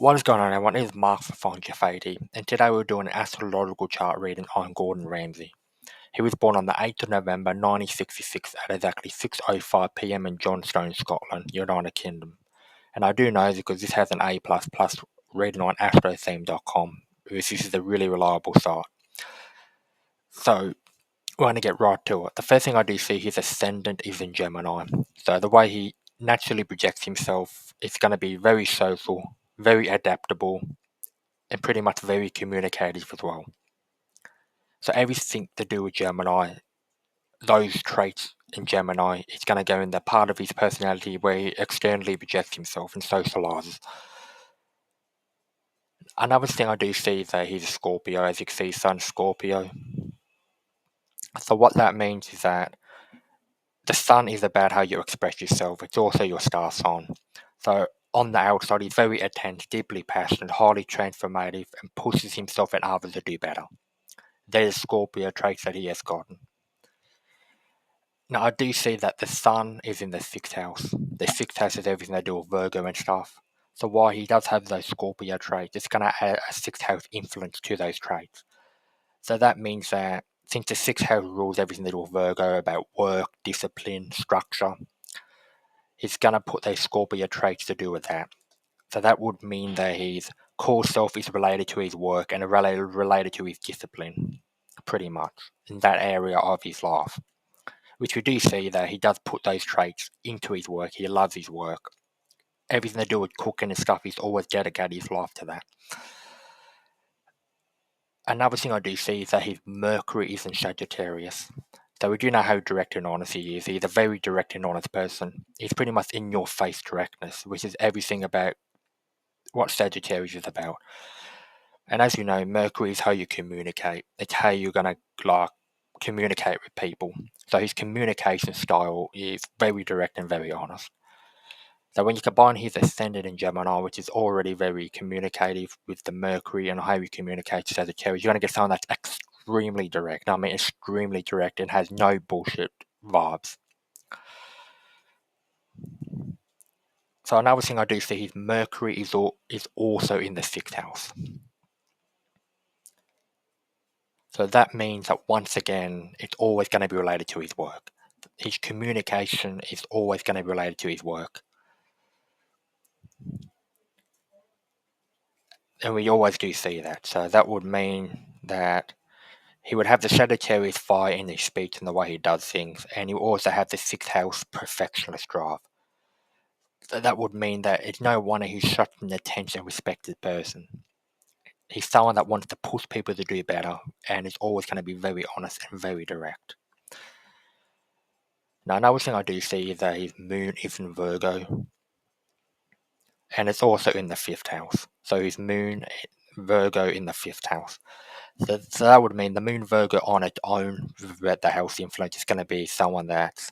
What is going on, everyone? It is Mark for Find Your Fait, and today we're doing an astrological chart reading on Gordon Ramsay. He was born on the 8th of November 1966 at exactly 6:05 p.m. in Johnstone, Scotland, United Kingdom. And I do know this because this has an A++ rating on astrotheme.com, which is a really reliable site. So we're going to get right to it. The first thing I do see his ascendant is in Gemini. So the way he naturally projects himself is going to be very social, very adaptable, and pretty much very communicative as well. So everything to do with Gemini, those traits in Gemini, is going to go in the part of his personality where he externally projects himself and socializes. Another thing I do see is that he's a Scorpio, as you can see, Sun Scorpio. So what that means is that the Sun is about how you express yourself. It's also your star sign. So on the outside, he's very attentive, deeply passionate, highly transformative, and pushes himself and others to do better. They're the Scorpio traits that he has gotten. Now, I do see that the Sun is in the 6th house. The 6th house is everything to do with Virgo and stuff. So while he does have those Scorpio traits, it's going to add a 6th house influence to those traits. So that means that since the 6th house rules everything to do with Virgo about work, discipline, structure, he's going to put those Scorpio traits to do with that. So that would mean that his core self is related to his work and related to his discipline, pretty much, in that area of his life. Which we do see that he does put those traits into his work. He loves his work. Everything to do with cooking and stuff, he's always dedicated his life to that. Another thing I do see is that his Mercury is in Sagittarius. So we do know how direct and honest he is. He's a very direct and honest person. He's pretty much in your face directness, which is everything about what Sagittarius is about. And as you know, Mercury is how you communicate. It's how you're going to communicate with people. So his communication style is very direct and very honest. So when you combine his ascendant in Gemini, which is already very communicative with the Mercury and how he communicates as a Sagittarius, you're going to get someone that's extremely direct. I mean, extremely direct and has no bullshit vibes. So another thing I do see, his Mercury is also in the 6th house. So that means that once again, it's always going to be related to his work. His communication is always going to be related to his work. And we always do see that. So that would mean that he would have the Sagittarius fire in his speech and the way he does things, and he would also have the 6th house perfectionist drive. So that would mean that it's no wonder he's such an attention respected person. He's someone that wants to push people to do better, and is always going to be very honest and very direct. Now, another thing I do see is that his moon is in Virgo, and it's also in the 5th house. So his moon, Virgo, in the 5th house. So that would mean the moon Virgo on its own, with the health influence, is going to be someone that's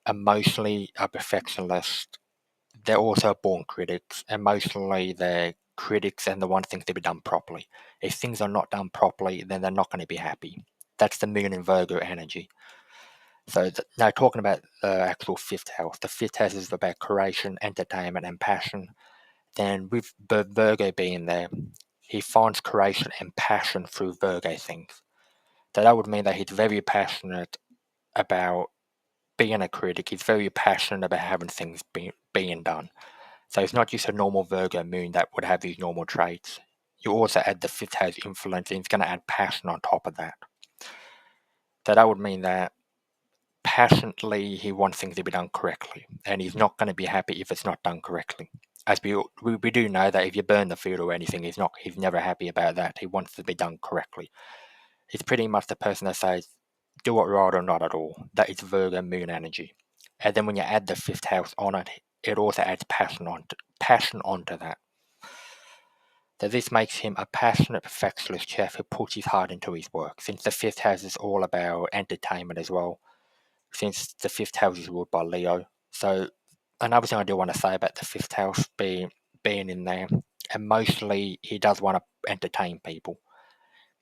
emotionally a perfectionist. They're also born critics. Emotionally, they're critics and they want things to be done properly. If things are not done properly, then they're not going to be happy. That's the moon in Virgo energy. So now talking about the actual 5th house, the 5th house is about creation, entertainment, and passion. Then with Virgo being there, he finds creation and passion through Virgo things. So that would mean that he's very passionate about being a critic. He's very passionate about having things being done. So it's not just a normal Virgo moon that would have these normal traits. You also add the 5th house influence, and it's going to add passion on top of that. So that would mean that passionately he wants things to be done correctly, and he's not going to be happy if it's not done correctly. As we do know that if you burn the food or anything, he's never happy about that. He wants it to be done correctly. He's pretty much the person that says, do it right or not at all. That is Virgo moon energy. And then when you add the 5th house on it, it also adds passion onto that. So this makes him a passionate perfectionist chef who puts his heart into his work. Since the 5th house is all about entertainment as well, since the 5th house is ruled by Leo. So another thing I do want to say about the 5th house being in there, emotionally he does want to entertain people.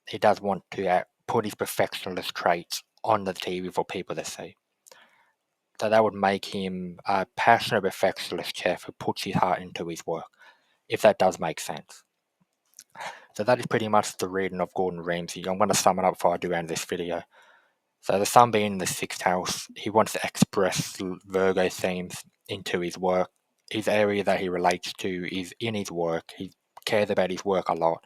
He does want to put his perfectionist traits on the TV for people to see. So that would make him a passionate perfectionist chef who puts his heart into his work. if that does make sense. So that is pretty much the reading of Gordon Ramsay. I'm going to sum it up before I do end this video. So the Sun being in the 6th house, he wants to express Virgo themes into his work. His area that he relates to is in his work. He cares about his work a lot.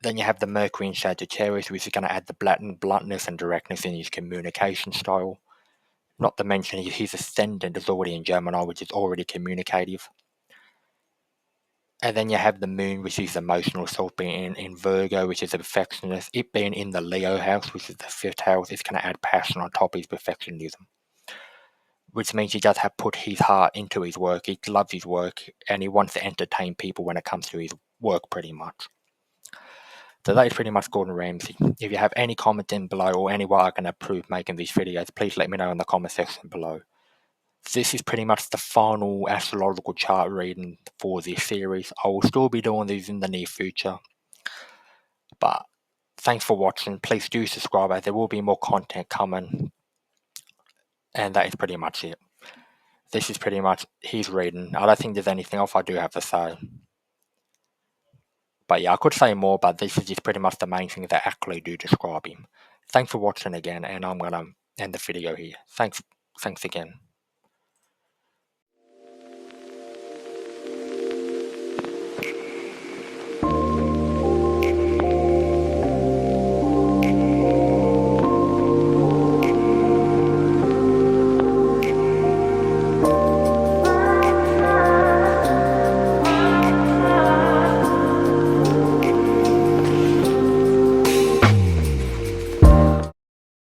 Then you have the Mercury in Sagittarius, which is going to add the bluntness and directness in his communication style. Not to mention his ascendant is already in Gemini, which is already communicative. And then you have the Moon, which is emotional self, being in Virgo, which is a perfectionist. It being in the Leo house, which is the 5th house, it's going to add passion on top of his perfectionism. Which means he does have put his heart into his work. He loves his work, and he wants to entertain people when it comes to his work, pretty much. So that is pretty much Gordon Ramsay. If you have any comment in below or any way I can improve making these videos, please let me know in the comment section below. This is pretty much the final astrological chart reading for this series. I will still be doing these in the near future. But thanks for watching. Please do subscribe as there will be more content coming. And that is pretty much it. This is pretty much his reading. I don't think there's anything else I do have to say. But yeah, I could say more, but this is just pretty much the main things that actually do describe him. Thanks for watching again, and I'm going to end the video here. Thanks again.